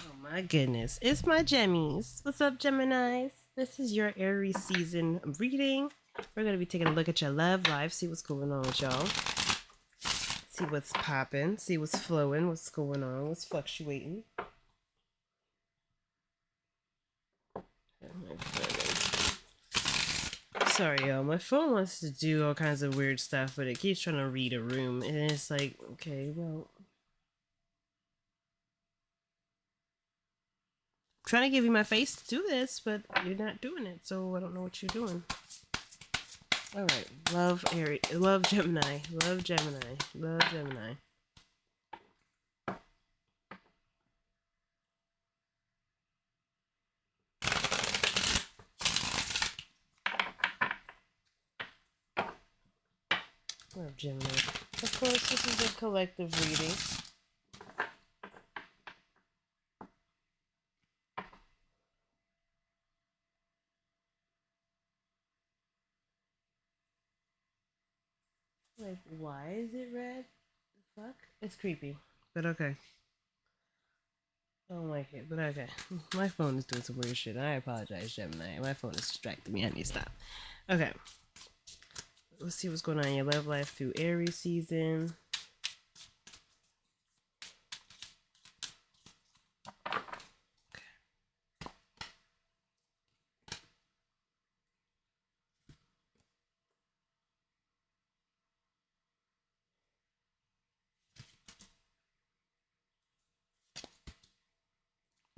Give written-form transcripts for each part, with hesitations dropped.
Oh my goodness. It's my Gemmies. What's up, Geminis? This is your Aries season reading. We're going to be taking a look at your love life, see what's going on with y'all. See what's popping, see what's flowing, what's going on, what's fluctuating. Sorry, y'all. My phone wants to do all kinds of weird stuff, but it keeps trying to read a room. And it's like, okay, well, trying to give you my face to do this, but you're not doing it, so I don't know what you're doing. All right, love Aries, love Gemini, love Gemini, love Gemini. Love Gemini. Of course, this is a collective reading. Like, why is it red? The fuck? It's creepy, but okay. I don't like it, but okay. My phone is doing some weird shit. I apologize, Gemini. My phone is distracting me. I need to stop. Okay. Let's see what's going on in your love life through Aries season.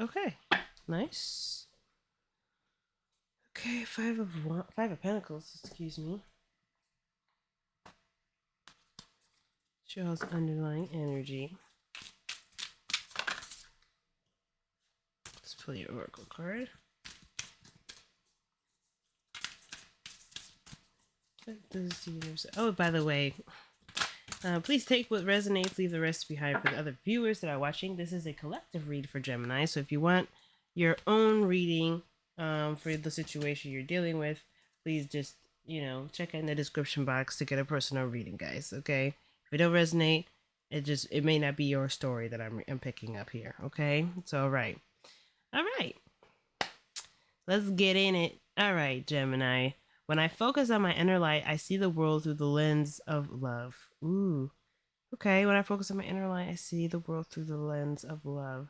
Okay. Nice. Okay, five of Pentacles, excuse me. Shows underlying energy. Let's pull your oracle card. Oh, by the way, please take what resonates, leave the rest behind for the other viewers that are watching. This is a collective read for Gemini, so if you want your own reading for the situation you're dealing with, please just, check in the description box to get a personal reading, guys, okay? If it don't resonate, it may not be your story that I'm picking up here, okay? It's all right. All right. Let's get in it. All right, Gemini. When I focus on my inner light, I see the world through the lens of love. Ooh. Okay, when I focus on my inner light, I see the world through the lens of love.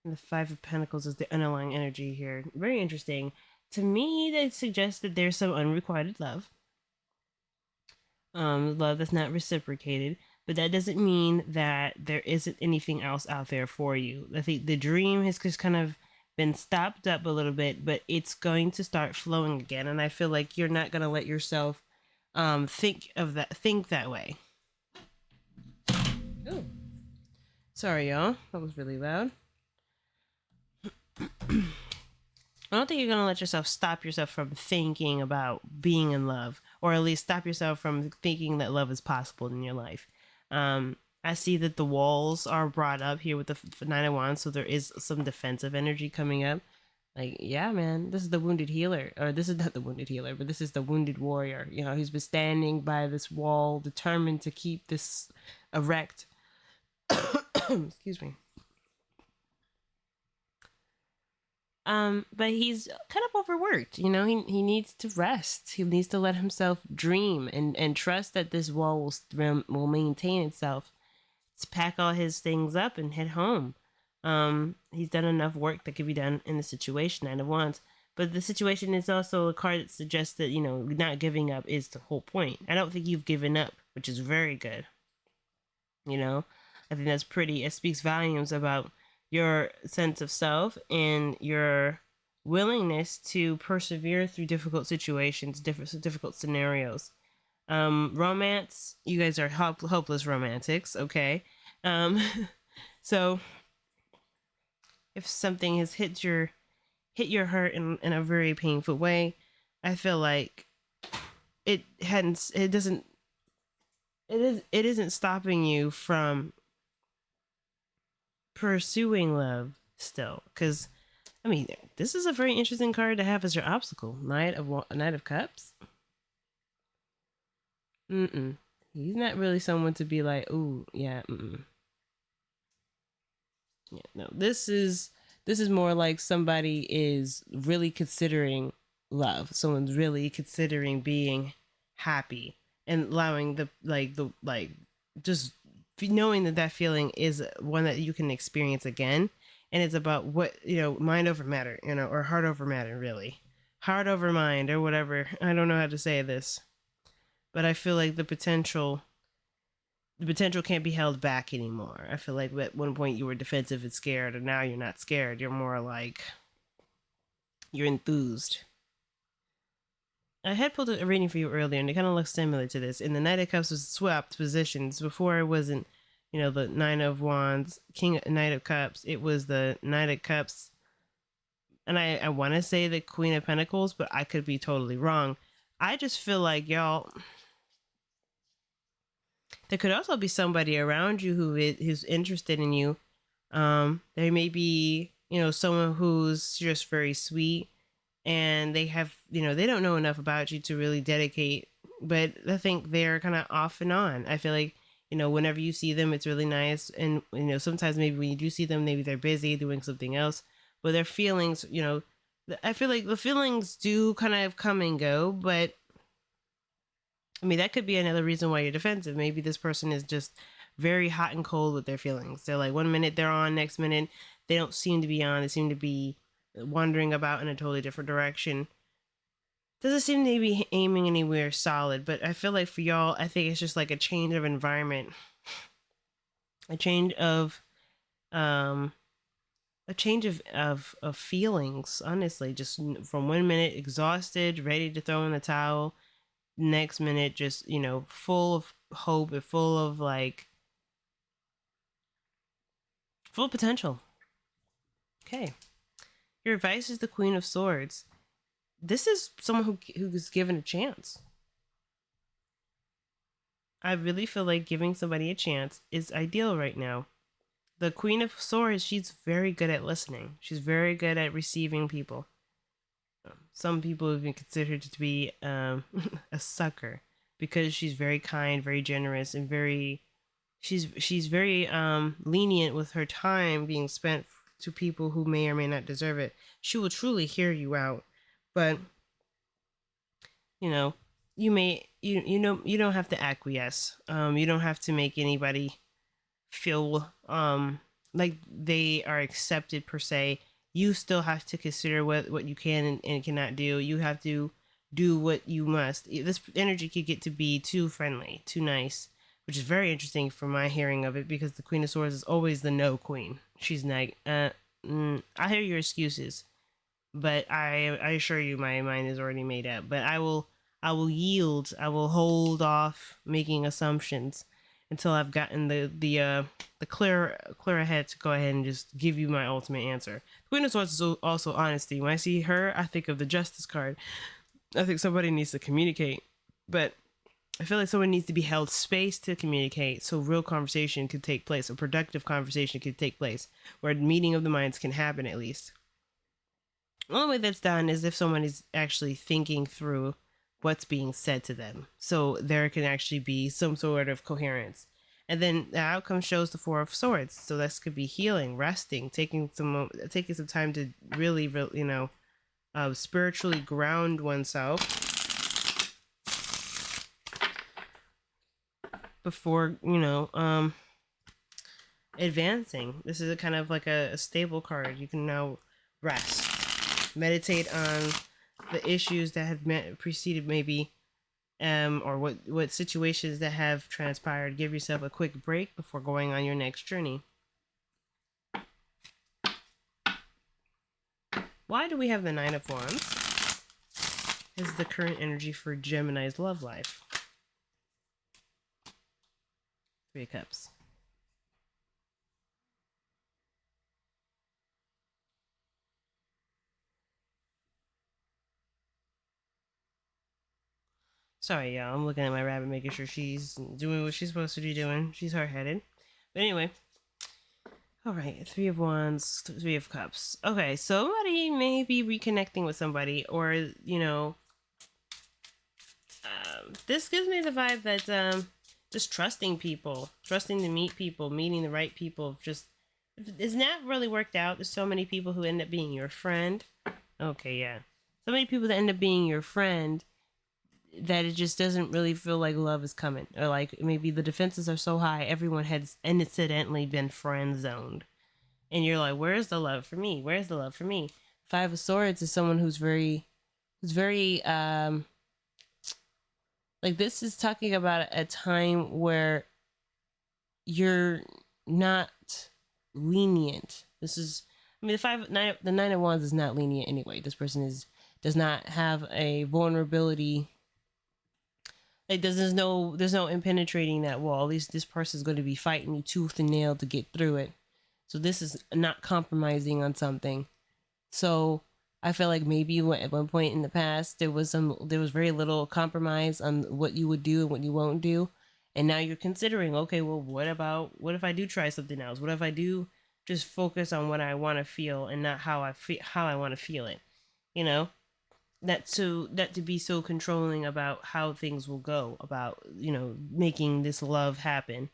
And the Five of Pentacles is the underlying energy here. Very interesting. To me, that suggests that there's some unrequited love. Love that's not reciprocated. But that doesn't mean that there isn't anything else out there for you. I think the dream has just kind of been stopped up a little bit, but it's going to start flowing again. And I feel like you're not going to let yourself think that way. Ooh. Sorry, y'all. That was really loud. I don't think you're going to let yourself stop yourself from thinking about being in love, or at least stop yourself from thinking that love is possible in your life. I see that the walls are brought up here with the Nine of Wands, so there is some defensive energy coming up. Like, yeah, man, this is the wounded healer, or this is not the wounded healer, but this is the wounded warrior. He's been standing by this wall, determined to keep this erect. Excuse me. But he's kind of overworked. He needs to rest. He needs to let himself dream and trust that this wall will maintain itself. To pack all his things up and head home. He's done enough work that could be done in the situation, Nine of Wands. But the situation is also a card that suggests that, not giving up is the whole point. I don't think you've given up, which is very good. I think that's pretty. It speaks volumes about your sense of self and your willingness to persevere through difficult situations, difficult scenarios. Romance, you guys are hopeless romantics, okay? So if something has hit your heart in a very painful way, I feel like it isn't stopping you from pursuing love still, because this is a very interesting card to have as your obstacle. Knight of Cups. He's not really someone to be like, ooh, yeah. Yeah, no, this is more like somebody is really considering love. Someone's really considering being happy and allowing the just knowing that that feeling is one that you can experience again. And it's about what, mind over matter, or heart over matter, really. Heart over mind, or whatever. I don't know how to say this, but I feel like the potential can't be held back anymore. I feel like at one point you were defensive and scared, and now you're not scared. You're more like you're enthused. I had pulled a reading for you earlier, and it kind of looks similar to this. And the Knight of Cups was swapped positions. Before it wasn't, the Nine of Wands, Knight of Cups. It was the Knight of Cups, and I want to say the Queen of Pentacles, but I could be totally wrong. I just feel like y'all. There could also be somebody around you who's interested in you. There may be, someone who's just very sweet, and they have, they don't know enough about you to really dedicate, but I think they're kind of off and on. I feel like, whenever you see them, it's really nice. And, sometimes maybe when you do see them, maybe they're busy doing something else, but their feelings, I feel like the feelings do kind of come and go, but I mean, that could be another reason why you're defensive. Maybe this person is just very hot and cold with their feelings. They're like, one minute they're on, next minute they don't seem to be on. They seem to be wandering about in a totally different direction. Doesn't seem to be aiming anywhere solid, but I feel like for y'all, I think it's just like a change of environment, a change of, um, of feelings. Honestly, just from one minute exhausted, ready to throw in the towel, next minute just full of hope and full of full potential. Okay, your advice is the Queen of Swords. This is someone who's given a chance. I really feel like giving somebody a chance is ideal right now. The Queen of Swords, she's very good at listening. She's very good at receiving people. Some people even consider her to be a sucker because she's very kind, very generous, and she's very lenient with her time being spent to people who may or may not deserve it. She will truly hear you out, but you know, you don't have to acquiesce. You don't have to make anybody feel like they are accepted per se. You still have to consider what you can and cannot do. You have to do what you must. This energy could get to be too friendly, too nice, which is very interesting from my hearing of it, because the Queen of Swords is always the no queen. She's like, I hear your excuses, but I assure you my mind is already made up. But I will yield. I will hold off making assumptions until I've gotten the clear head to go ahead and just give you my ultimate answer. Queen of Swords is also honesty. When I see her, I think of the Justice card. I think somebody needs to communicate, but I feel like someone needs to be held space to communicate, so real conversation could take place, a productive conversation could take place, where a meeting of the minds can happen at least. The only way that's done is if someone is actually thinking through what's being said to them, so there can actually be some sort of coherence. And then the outcome shows the Four of Swords, so this could be healing, resting, taking some time to really, spiritually ground oneself before advancing. This is a kind of like a stable card. You can now rest, meditate on the issues that have preceded, maybe, or what situations that have transpired. Give yourself a quick break before going on your next journey. Why do we have the Nine of Wands? Is the current energy for Gemini's love life. Three of Cups. Sorry, y'all. I'm looking at my rabbit, making sure she's doing what she's supposed to be doing. She's hard-headed. But anyway. Alright, Three of Wands, Three of Cups. Okay, somebody may be reconnecting with somebody, or, this gives me the vibe that, just trusting people, trusting to meet people, meeting the right people, just It's not really worked out. There's so many people who end up being your friend. Okay, yeah. So many people that end up being your friend that it just doesn't really feel like love is coming. Or like maybe the defenses are so high, everyone has incidentally been friend zoned. And you're like, where's the love for me? Where's the love for me? Five of Swords is someone who's very like this is talking about a time where you're not lenient. This is, I mean, the nine of wands is not lenient anyway. This person does not have a vulnerability. Like there's no impenetrating that wall. At least this person is going to be fighting you tooth and nail to get through it. So this is not compromising on something. So I feel like maybe at one point in the past there was very little compromise on what you would do and what you won't do, and now you're considering, okay, well, what if I do try something else? What if I do just focus on what I want to feel and not how I want to feel it? You know, that to be so controlling about how things will go, about making this love happen,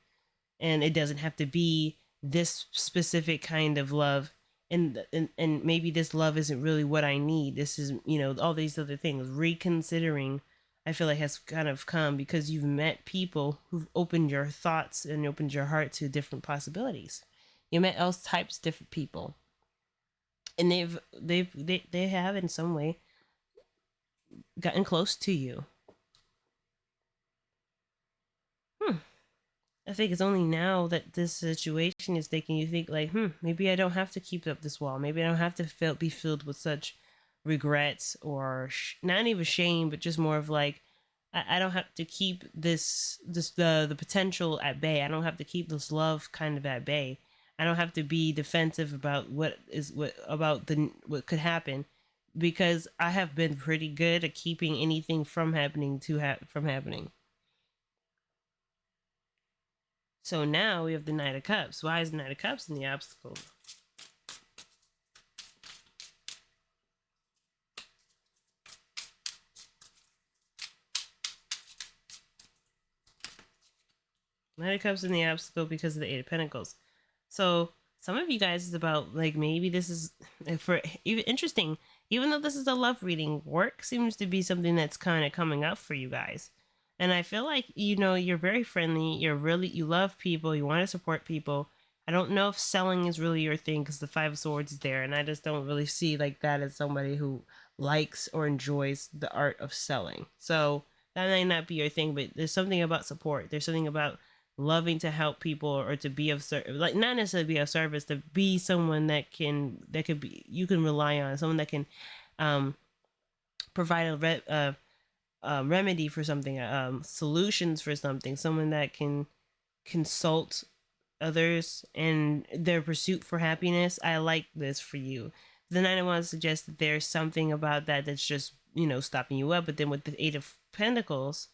and it doesn't have to be this specific kind of love, and maybe this love isn't really what I need. This is, all these other things reconsidering, I feel like, has kind of come because you've met people who've opened your thoughts and opened your heart to different possibilities. You met all types of different people, and they have in some way gotten close to you. I think it's only now that this situation is making you think like, maybe I don't have to keep up this wall. Maybe I don't have to be filled with such regrets or not even shame, but just more of like, I don't have to keep the potential at bay. I don't have to keep this love kind of at bay. I don't have to be defensive about what could happen, because I have been pretty good at keeping anything from happening from happening. So now we have the Knight of Cups. Why is the Knight of Cups in the obstacle? Knight of Cups in the obstacle because of the Eight of Pentacles. So some of you guys is about like, maybe this is for even interesting. Even though this is a love reading, work seems to be something that's kind of coming up for you guys. And I feel like, you're very friendly. You love people. You want to support people. I don't know if selling is really your thing because the Five of Swords is there. And I just don't really see like that as somebody who likes or enjoys the art of selling. So that might not be your thing, but there's something about support. There's something about loving to help people or to be of service, like not necessarily be of service, to be someone that could be, you can rely on, someone that can um, provide a remedy for something, solutions for something, someone that can consult others in their pursuit for happiness. I like this for you. Then I want to suggest that there's something about that that's just, stopping you up. But then with the Eight of Pentacles,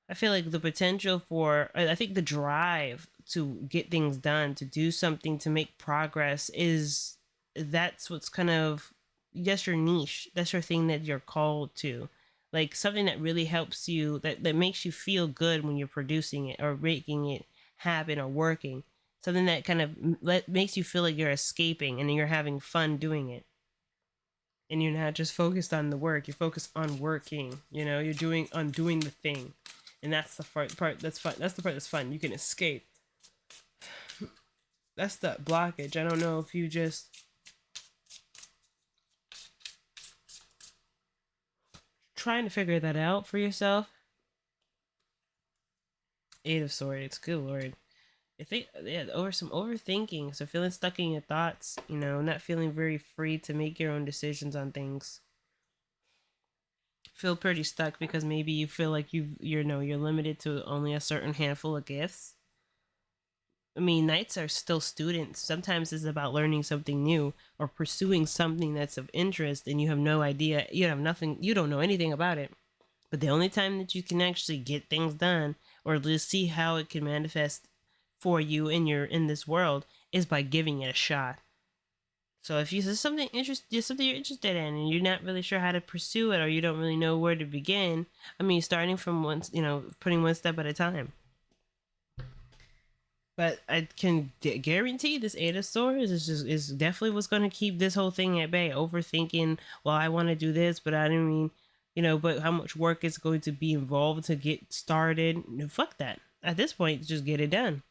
I feel like the potential for, I think the drive to get things done, to do something, to make progress that's what's kind of, that's your niche. That's your thing that you're called to. Like something that really helps you, that makes you feel good when you're producing it or making it happen or working. Something that kind of makes you feel like you're escaping and you're having fun doing it. And you're not just focused on the work, you're focused on working. You're doing the thing. And that's the part that's fun. That's the part that's fun. You can escape. That's the blockage. I don't know if you just trying to figure that out for yourself. Eight of Swords. Good lord. I think, yeah, over some overthinking. So feeling stuck in your thoughts. Not feeling very free to make your own decisions on things. Feel pretty stuck because maybe you feel like you're limited to only a certain handful of gifts. I mean, knights are still students. Sometimes it's about learning something new or pursuing something that's of interest, and you have no idea. You have nothing. You don't know anything about it. But the only time that you can actually get things done or just see how it can manifest for you in this world is by giving it a shot. So if you there's something you're interested in, and you're not really sure how to pursue it, or you don't really know where to begin, I mean, starting from putting one step at a time. But I can guarantee this Eight of Swords is definitely what's going to keep this whole thing at bay. Overthinking, well, I want to do this, but I don't mean, but how much work is going to be involved to get started? No, fuck that. At this point, just get it done.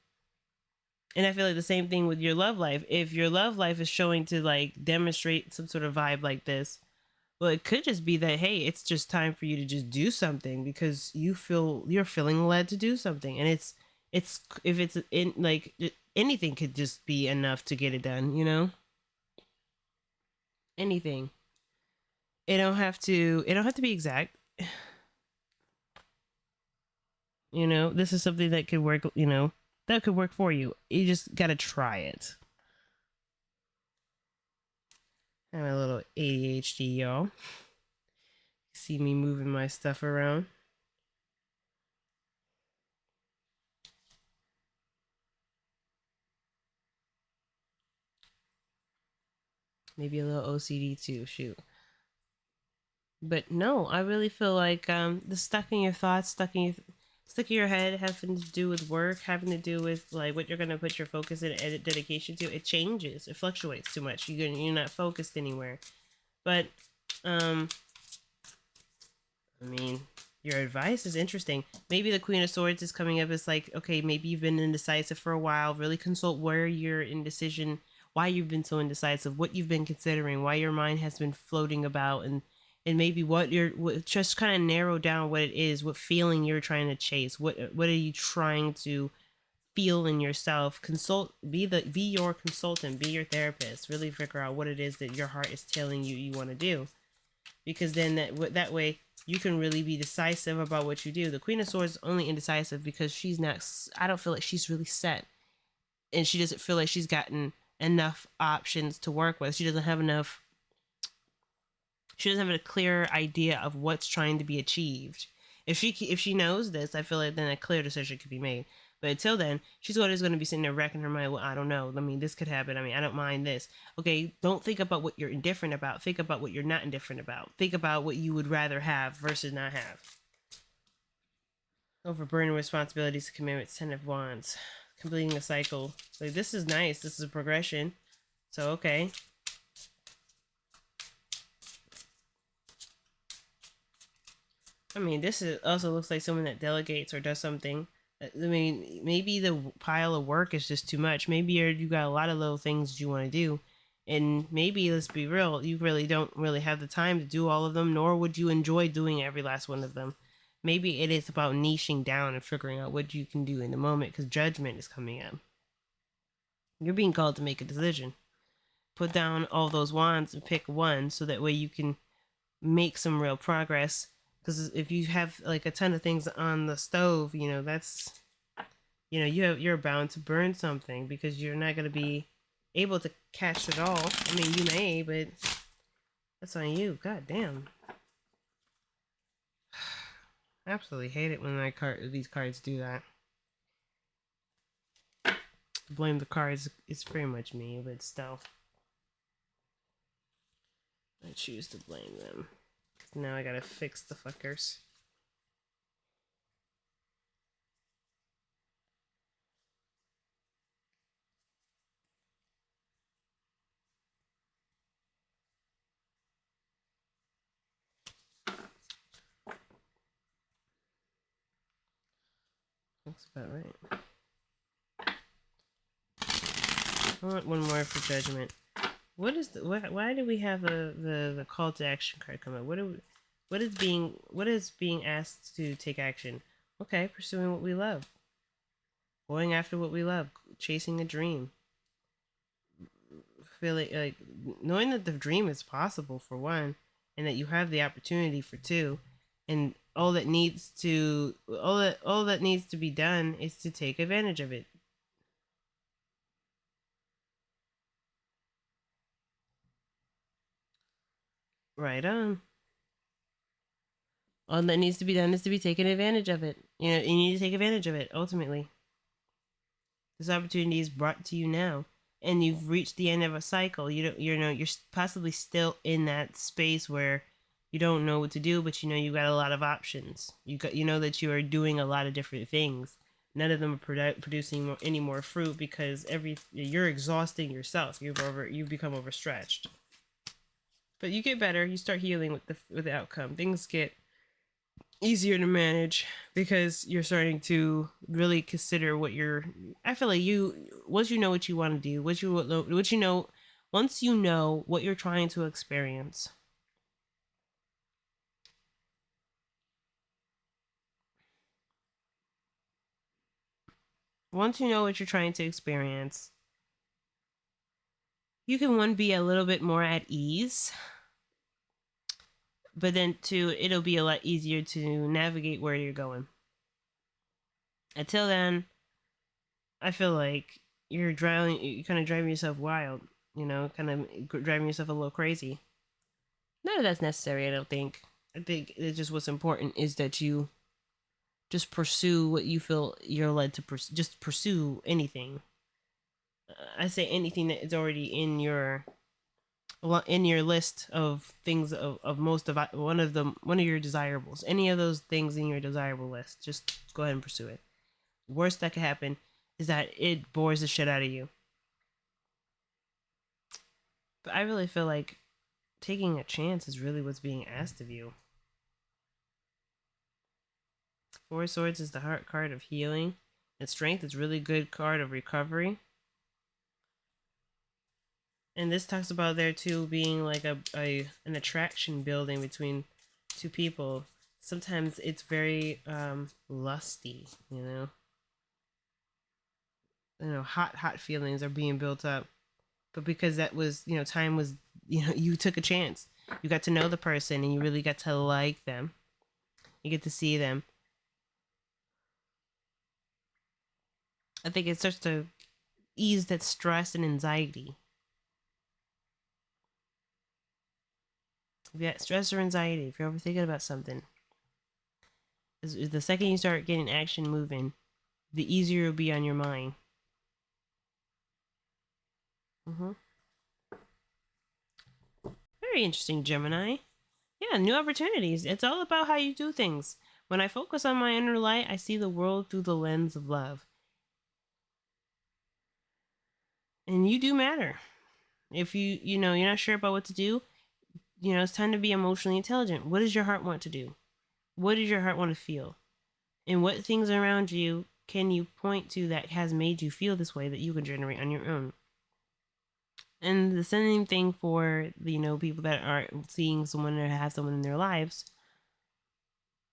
And I feel like the same thing with your love life. If your love life is showing to like demonstrate some sort of vibe like this, well, it could just be that, hey, it's just time for you to just do something because you're feeling led to do something, and it's if it's in like anything could just be enough to get it done. Anything. It don't have to be exact. This is something that could work. That could work for you. You just gotta try it. I'm a little ADHD, y'all. See me moving my stuff around. Maybe a little OCD too. Shoot. But no, I really feel like the stuck in your thoughts, stuck in your head, having to do with work, having to do with like what you're gonna put your focus and dedication to. It changes. It fluctuates too much. You're not focused anywhere. But I mean, your advice is interesting. Maybe the Queen of Swords is coming up as like, okay, maybe you've been indecisive for a while. Really consult where you're indecision, why you've been so indecisive, what you've been considering, why your mind has been floating about, and maybe just kind of narrow down what it is, what feeling you're trying to chase, what are you trying to feel in yourself. Be your consultant, be your therapist. Really figure out what it is that your heart is telling you want to do, because then that way you can really be decisive about what you do. The Queen of Swords is only indecisive because she's not. I don't feel like she's really set, and she doesn't feel like she's gotten enough options to work with. She doesn't have enough. She doesn't have a clear idea of what's trying to be achieved. If she knows this, I feel like then a clear decision could be made. But until then, she's always going to be sitting there racking her mind. Well, I don't know. I mean, this could happen. I mean, I don't mind this. Okay, don't think about what you're indifferent about. Think about what you're not indifferent about. Think about what you would rather have versus not have. Overburden responsibilities, commitments, Ten of Wands. Completing a cycle. Like, this is nice. This is a progression. So, okay. I mean, also looks like someone that delegates or does something. I mean, maybe the pile of work is just too much. Maybe you got a lot of little things you want to do, and maybe, let's be real, you really don't really have the time to do all of them, nor would you enjoy doing every last one of them. Maybe it is about niching down and figuring out what you can do in the moment, because judgment is coming up. You're being called to make a decision. Put down all those wands and pick one, so that way you can make some real progress. Because if you have like a ton of things on the stove, that's you're bound to burn something, because you're not going to be able to catch it all. I mean, you may, but that's on you. God damn. Absolutely hate it when these cards do that. Blame the cards. It's very much me, but still, I choose to blame them. Now I gotta fix the fuckers. That's about right. I want one more for judgment. What is why do we have the call to action card come up? What is being asked to take action? Okay, pursuing what we love. Going after what we love, chasing a dream. Feeling like knowing that the dream is possible for one, and that you have the opportunity for two, and all that needs to be done is to take advantage of it. Right on. All that needs to be done is to be taken advantage of it. You need to take advantage of it ultimately. This opportunity is brought to you now, and you've reached the end of a cycle. You're possibly still in that space where you don't know what to do, but you got a lot of options. You know that you are doing a lot of different things, none of them are producing any more fruit because you're exhausting yourself. You've become overstretched. But you get better. You start healing with the outcome. Things get easier to manage because you're starting to really consider what you're. I feel like once you know what you want to do, once you know what you're trying to experience. Once you know what you're trying to experience, you can one be a little bit more at ease, but then two, it'll be a lot easier to navigate where you're going. Until then, I feel like you're kind of driving yourself wild, kind of driving yourself a little crazy. None of that's necessary, I don't think. I think it's just what's important is that you just pursue what you feel you're led to pursue. Just pursue anything. I say anything that is already in your list of things of most of one of your desirables. Any of those things in your desirable list, just go ahead and pursue it. Worst that could happen is that it bores the shit out of you. But I really feel like taking a chance is really what's being asked of you. Four of Swords is the heart card of healing. And Strength is really good card of recovery. And this talks about there too being like an attraction building between two people. Sometimes it's very lusty, hot feelings are being built up. But because that was, time was, you took a chance. You got to know the person and you really got to like them. You get to see them. I think it starts to ease that stress and anxiety. If you got stress or anxiety, if you're ever thinking about something, is the second you start getting action moving, the easier it'll be on your mind. Mm-hmm. Very interesting, Gemini. Yeah, new opportunities. It's all about how you do things. When I focus on my inner light, I see the world through the lens of love. And you do matter. If you're not sure about what to do, it's time to be emotionally intelligent. What does your heart want to do? What does your heart want to feel? And what things around you can you point to that has made you feel this way that you can generate on your own? And the same thing for people that are seeing someone or have someone in their lives.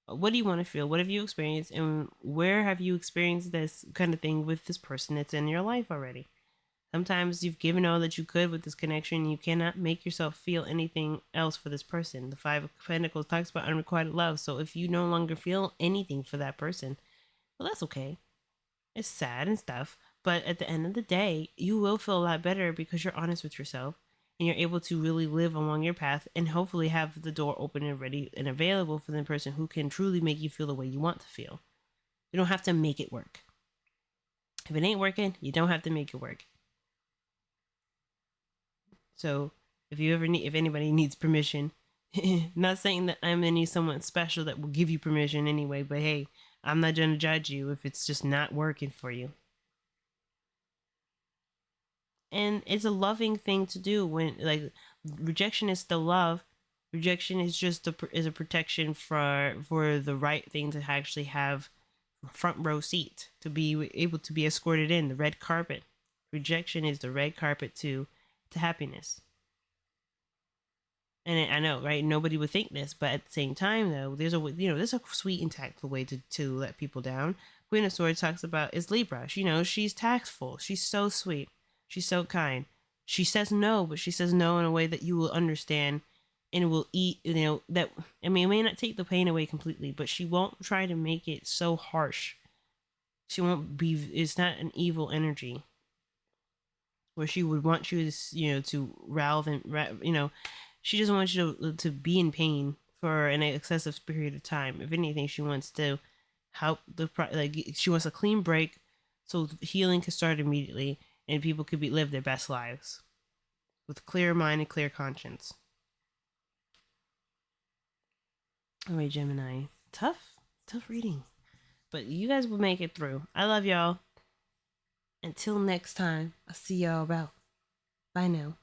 What do you want to feel? What have you experienced? And where have you experienced this kind of thing with this person that's in your life already? Sometimes you've given all that you could with this connection. You cannot make yourself feel anything else for this person. The Five of Pentacles talks about unrequited love. So if you no longer feel anything for that person, well, that's okay. It's sad and stuff. But at the end of the day, you will feel a lot better because you're honest with yourself and you're able to really live along your path and hopefully have the door open and ready and available for the person who can truly make you feel the way you want to feel. You don't have to make it work. If it ain't working, you don't have to make it work. So if anybody needs permission, not saying that I'm gonna need someone special that will give you permission anyway, but hey, I'm not gonna judge you if it's just not working for you. And it's a loving thing to do when rejection is still love. Rejection is just a protection for the right thing to actually have front row seat to be able to be escorted in the red carpet. Rejection is the red carpet to happiness. And I know, right? Nobody would think this, but at the same time, though, there's a sweet and tactful way to let people down. Queen of Swords talks about is Libra. She's tactful. She's so sweet. She's so kind. She says no, but she says no in a way that you will understand and will eat. That it may not take the pain away completely, but she won't try to make it so harsh. She won't be. It's not an evil energy where she would want you to to she doesn't want you to be in pain for an excessive period of time. If anything, she wants to help she wants a clean break so healing can start immediately and people could live their best lives with clear mind and clear conscience. All right, Gemini. Tough reading. But you guys will make it through. I love y'all. Until next time, I'll see y'all about. Bye now.